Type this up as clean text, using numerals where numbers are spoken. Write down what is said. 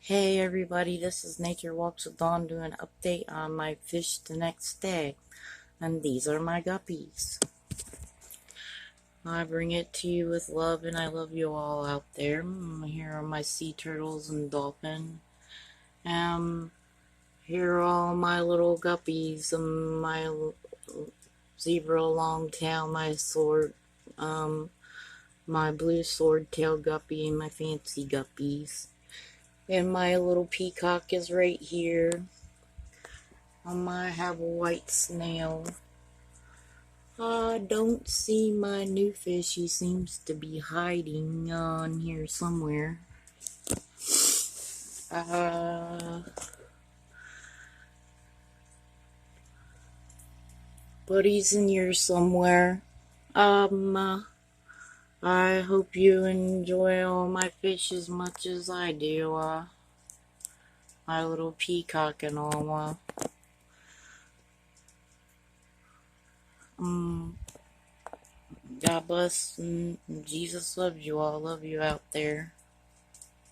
Hey everybody, this is Nature Walks with Dawn doing an update on my fish the next day. And these are my guppies. I bring it to you with love and I love you all out there. Here are my sea turtles and dolphin. Here are all my little guppies. My zebra longtail, my sword, my blue swordtail guppy, and my fancy guppies. And my little peacock is right here. I might have a white snail. I don't see my new fish. He seems to be hiding on here somewhere. But he's in here somewhere. I hope you enjoy all my fish as much as I do. My little peacock and all. God bless and Jesus loves you all. Love you out there.